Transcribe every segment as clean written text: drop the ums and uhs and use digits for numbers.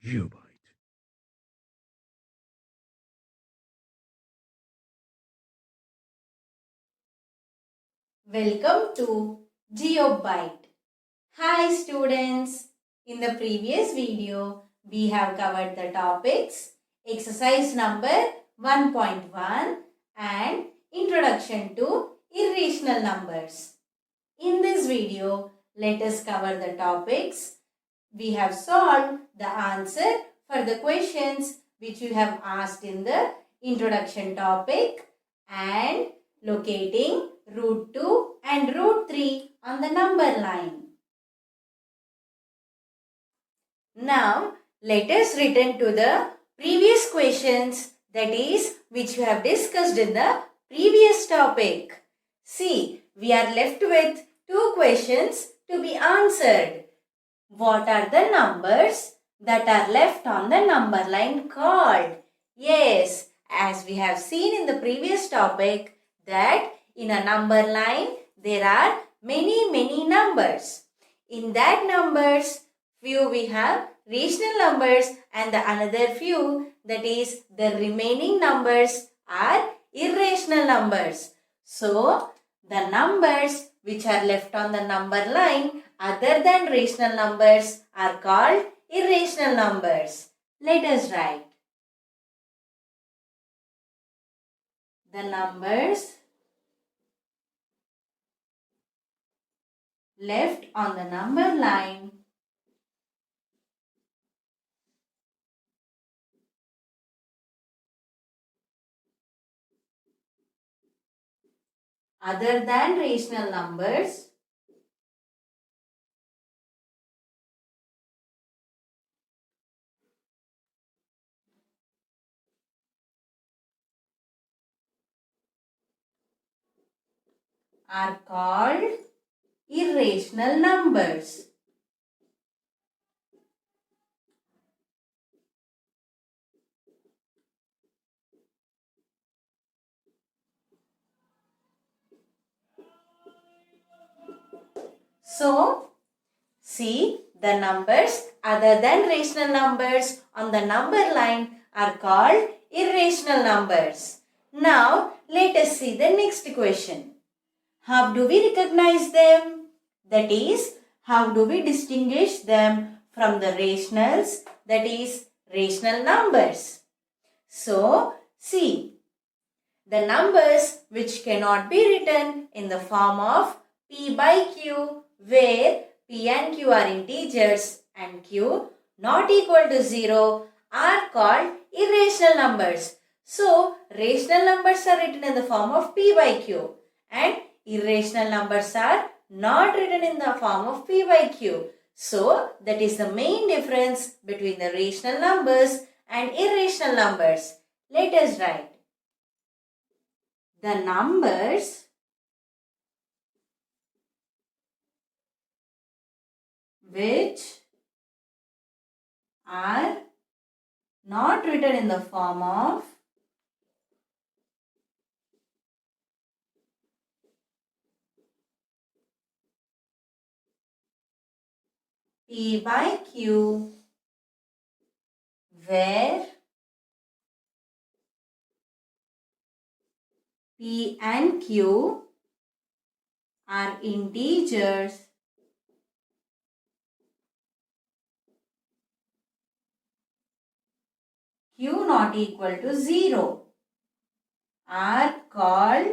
GeopByte. Welcome to GeopByte. Hi students! In the previous video, we have covered the topics exercise number 1.1 and introduction to irrational numbers. In this video, let us cover the topics. We have solved the answer for the questions which you have asked in the introduction topic and locating root 2 and root 3 on the number line. Now, let us return to the previous questions, that is, which we have discussed in the previous topic. See, we are left with 2 questions to be answered. What are the numbers that are left on the number line called? Yes, as we have seen in the previous topic, that in a number line there are many numbers. In that numbers, few we have rational numbers and the another few, that is the remaining numbers, are irrational numbers. So, the numbers which are left on the number line other than rational numbers are called irrational numbers. Let us write. The numbers left on the number line other than rational numbers are called irrational numbers. So, see, the numbers other than rational numbers on the number line are called irrational numbers. Now, let us see the next question. How do we recognize them? That is, how do we distinguish them from the rationals, that is, rational numbers? So, see, the numbers which cannot be written in the form of P by Q, where P and Q are integers and Q not equal to 0, are called irrational numbers. So, rational numbers are written in the form of P by Q and irrational numbers are not written in the form of P by Q. So, that is the main difference between the rational numbers and irrational numbers. Let us write. The numbers which are not written in the form of P by Q, where P and Q are integers Q not equal to 0, are called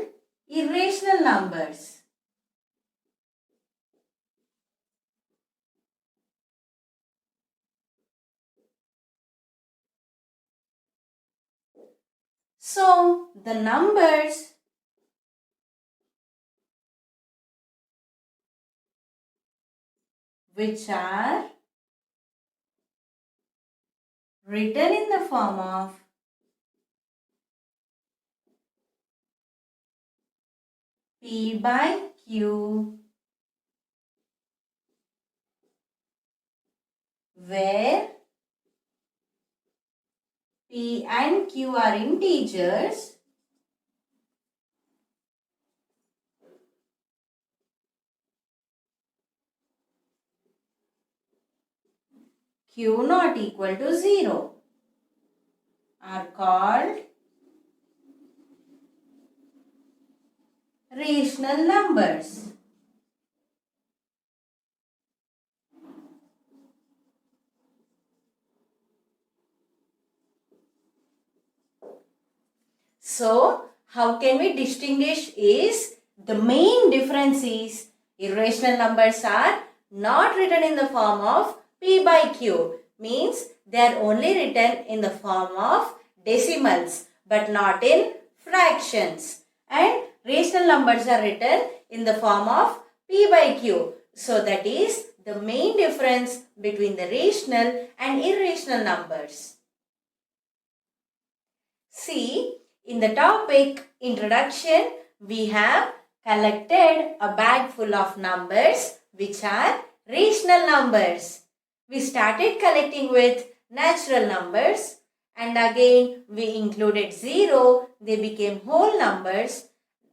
irrational numbers. So, the numbers which are written in the form of P by Q, where P and Q are integers, Q not equal to 0 are called rational numbers. So, how can we distinguish is the main difference is irrational numbers are not written in the form of P by Q. Means they are only written in the form of decimals but not in fractions. And rational numbers are written in the form of P by Q. So that is the main difference between the rational and irrational numbers. See, in the topic introduction, we have collected a bag full of numbers which are rational numbers. We started collecting with natural numbers and again we included 0, they became whole numbers,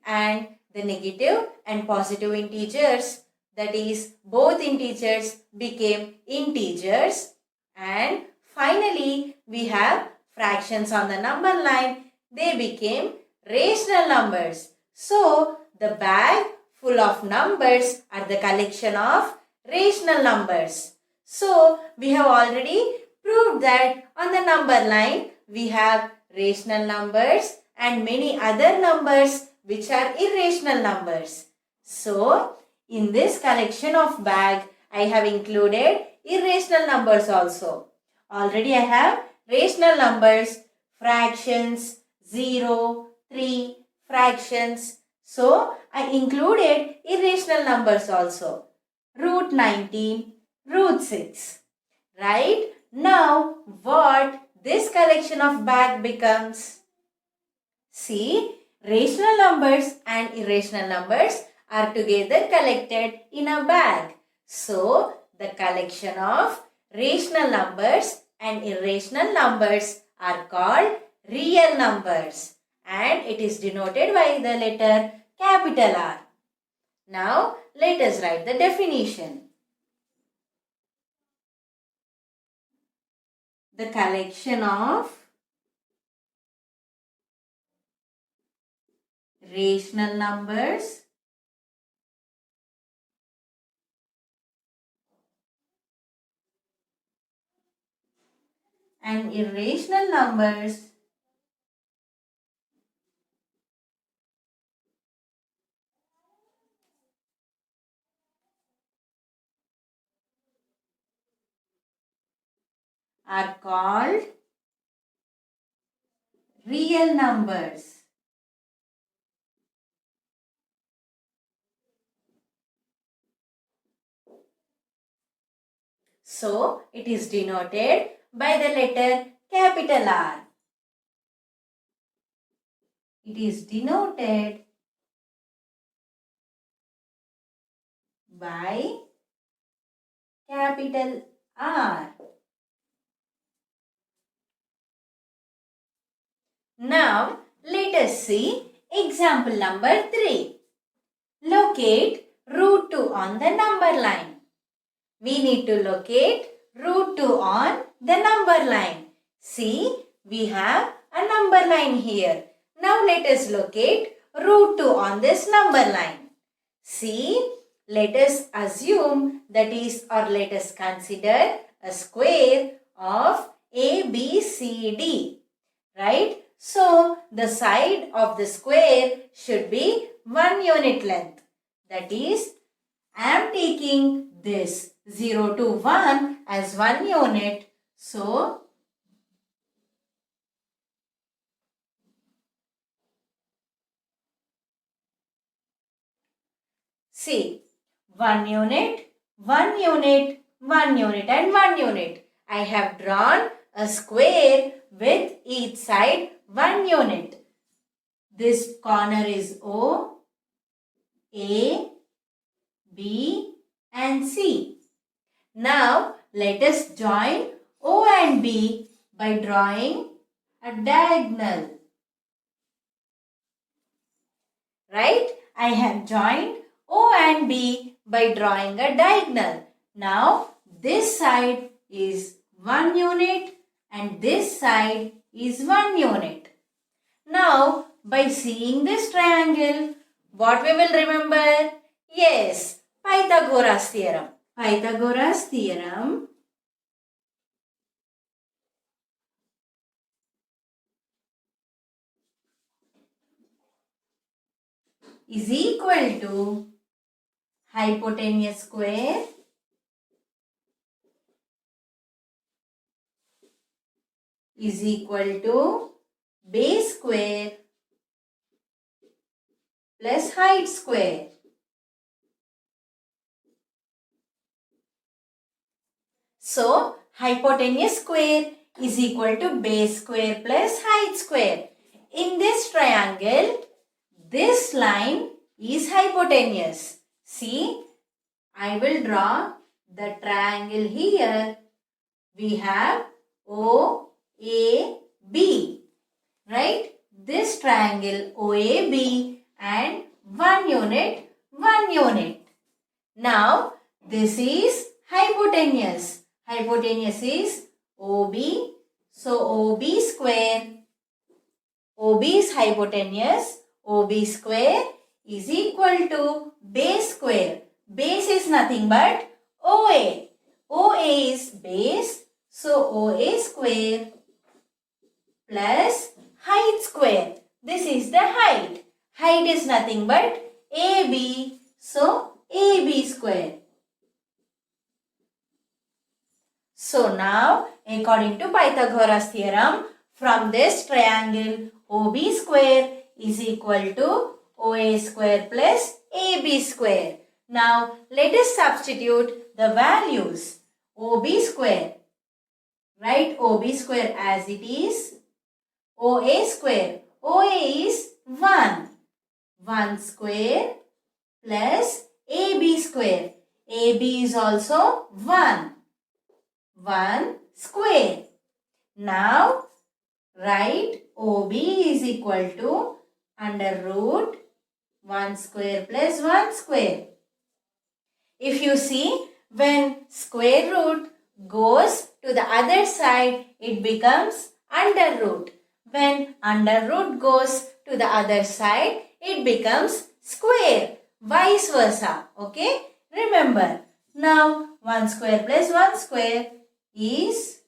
and the negative and positive integers, that is both integers, became integers, and finally we have fractions on the number line, they became rational numbers. So, the bag full of numbers are the collection of rational numbers. So, we have already proved that on the number line, we have rational numbers and many other numbers which are irrational numbers. So, in this collection of bag, I have included irrational numbers also. Already I have rational numbers, fractions, 0, 3, fractions. So, I included irrational numbers also. Root 19, root 6. Right? Now, what this collection of bag becomes? See, rational numbers and irrational numbers are together collected in a bag. So, the collection of rational numbers and irrational numbers are called real numbers, and it is denoted by the letter capital R. Now, let us write the definition. The collection of rational numbers and irrational numbers are called real numbers. So, it is denoted by the letter capital R. It is denoted by capital R. Now, let us see example number 3. Locate root 2 on the number line. We need to locate root 2 on the number line. See, we have a number line here. Now, let us locate root 2 on this number line. See, let us assume that is, or let us consider a square of ABCD. Right? So, the side of the square should be 1 unit length. That is, I am taking this 0 to 1 as 1 unit. So, see, 1 unit, 1 unit, 1 unit and 1 unit. I have drawn a square with each side 1 unit. This corner is O, A, B and C. Now, let us join O and B by drawing a diagonal. Right? I have joined O and B by drawing a diagonal. Now, this side is 1 unit and this side is 1 unit. Now, by seeing this triangle, what we will remember? Yes, Pythagoras theorem. Pythagoras theorem is equal to hypotenuse square is equal to base square plus height square. So, hypotenuse square is equal to base square plus height square. In this triangle, this line is hypotenuse. See, I will draw the triangle here. We have OAB, right? This triangle OAB and 1 unit, 1 unit. Now, this is hypotenuse. Hypotenuse is OB. So, OB square. OB is hypotenuse. OB square is equal to base square. Base is nothing but OA. OA is base. So, OA square plus height square. This is the height. Height is nothing but AB. So, AB square. So, now according to Pythagoras theorem, from this triangle OB square is equal to OA square plus AB square. Now, let us substitute the values. OB square. Write OB square as it is. OA square. OA is 1. 1 square plus AB square. AB is also 1. 1 square. Now, write OB is equal to under root 1 square plus 1 square. If you see, when square root goes to the other side, it becomes under root. When under root goes to the other side, it becomes square. Vice versa. Okay? Remember. Now, 1 square plus 1 square is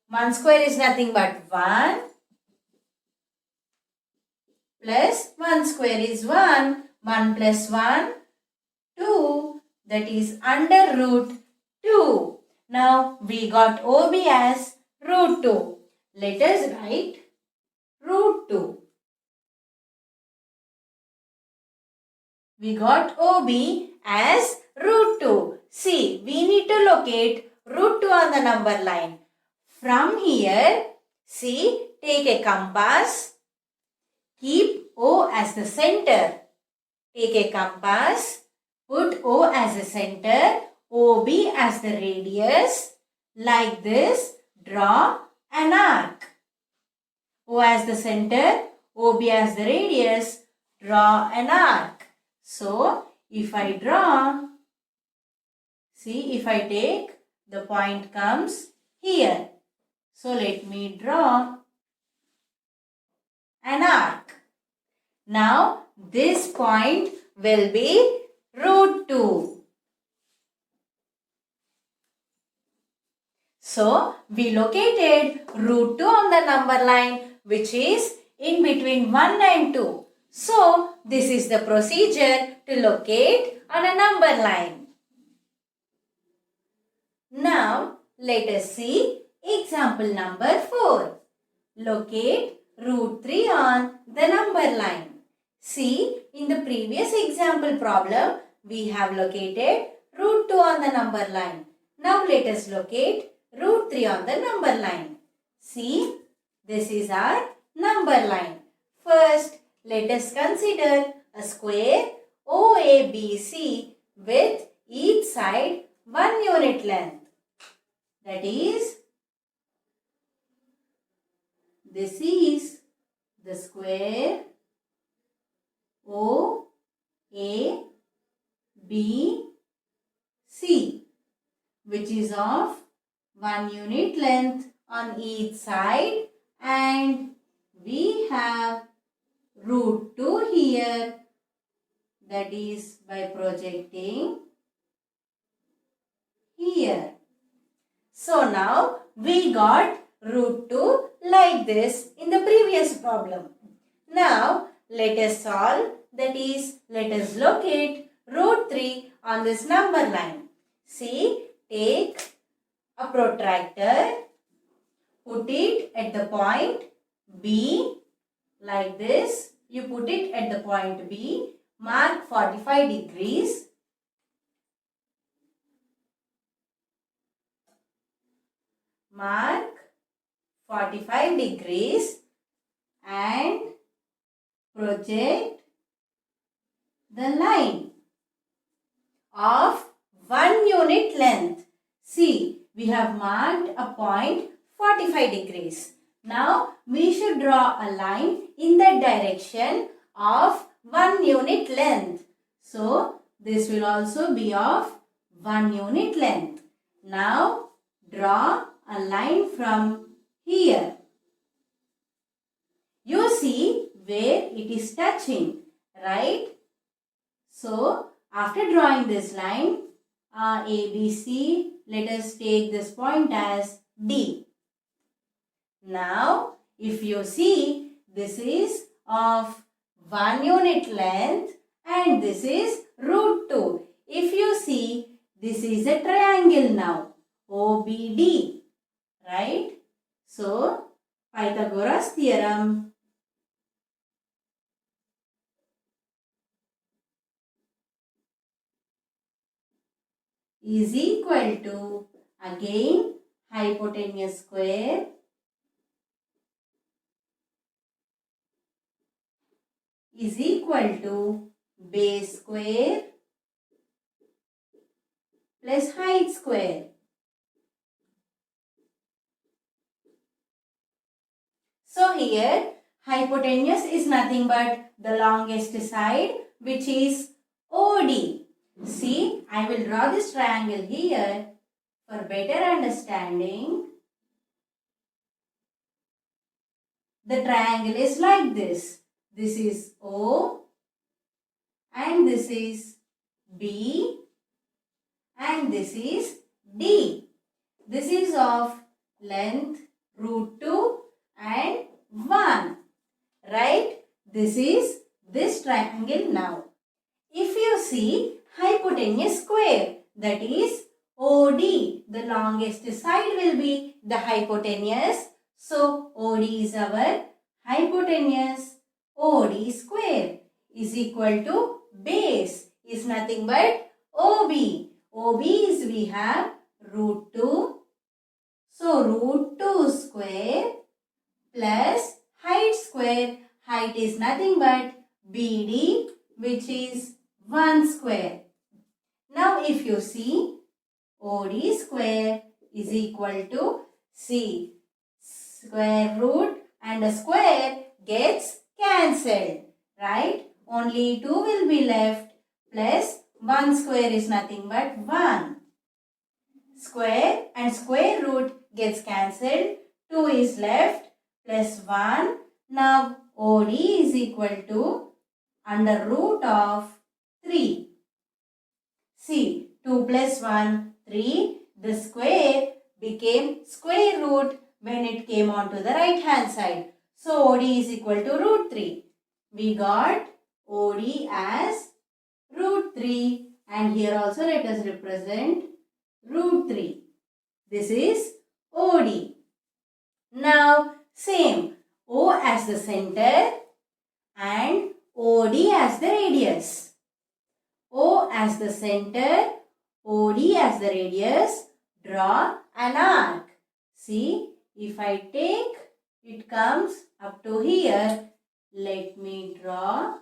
1 square is nothing but 1 plus 1 square is 1. 1 plus 1, 2. That is under root 2. Now, we got OB as root 2. Let us write root 2. We got OB as root 2. See, we need to locate root 2 on the number line. From here, see, take a compass. Keep O as the center. Take a compass. Put O as the center. OB as the radius. Like this, draw an arc. O as the center. OB as the radius. Draw an arc. So, if I draw, see, if I take, the point comes here. So, let me draw an arc. Now, this point will be root 2. So, we located root 2 on the number line, which is in between 1 and 2. So, this is the procedure to locate on a number line. Now, let us see example number 4. Locate root 3 on the number line. See, in the previous example problem, we have located root 2 on the number line. Now, let us locate root 3 on the number line. See, this is our number line. First, let us consider a square OABC with each side 1 unit length. That is, this is the square OABC, which is of 1 unit length on each side, and we have root 2 here, that is by projecting here. So now we got root 2 like this in the previous problem. Now let us solve, that is let us locate root 3 on this number line. See, take a protractor, put it at the point B like this. You put it at the point B, mark 45 degrees. Mark 45 degrees and project the line of 1 unit length. See, we have marked a point 45 degrees. Now, we should draw a line in the direction of 1 unit length. So, this will also be of 1 unit length. Now, draw a line from here. You see where it is touching, right? So, after drawing this line, ABC, let us take this point as D. Now, if you see, this is of 1 unit length and this is root 2. If you see, this is a triangle now, OBD, right? So, Pythagoras theorem is equal to, again, hypotenuse square is equal to base square plus height square. So here hypotenuse is nothing but the longest side, which is OD. See, I will draw this triangle here for better understanding. The triangle is like this. This is O and this is B and this is D. This is of length root 2 and 1. Right? This is this triangle now. If you see hypotenuse square, that is OD, the longest side will be the hypotenuse. So, OD is our hypotenuse. OD square is equal to base is nothing but OB. OB is we have root 2. So, root 2 square plus height square. Height is nothing but BD, which is 1 square. Now, if you see, OD square is equal to, see, square root and a square gets cancelled, right? Only 2 will be left, plus 1 square is nothing but 1. Square and square root gets cancelled, 2 is left, plus 1. Now, OD is equal to under root of 3. See, 2 plus 1, 3. The square became square root when it came onto the right hand side. So, OD is equal to root 3. We got OD as root 3 and here also let us represent root 3. This is OD. Now, same. O as the center and OD as the radius. O as the center, OD as the radius. Draw an arc. See, if I take, it comes up to here. Let me draw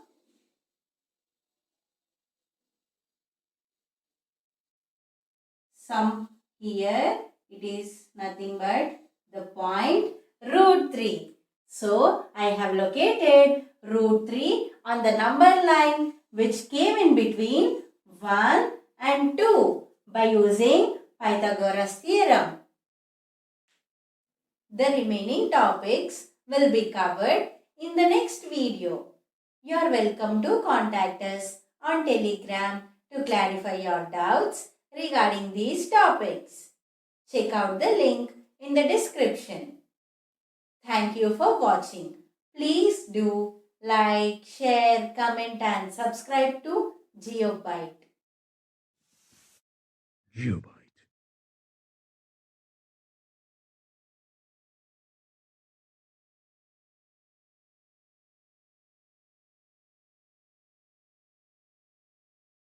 some here. It is nothing but the point root 3. So, I have located root 3 on the number line which came in between 1 and 2 by using Pythagoras theorem. The remaining topics will be covered in the next video. You are welcome to contact us on Telegram to clarify your doubts regarding these topics. Check out the link in the description. Thank you for watching. Please do like, share, comment and subscribe to GeopByte. GeopByte.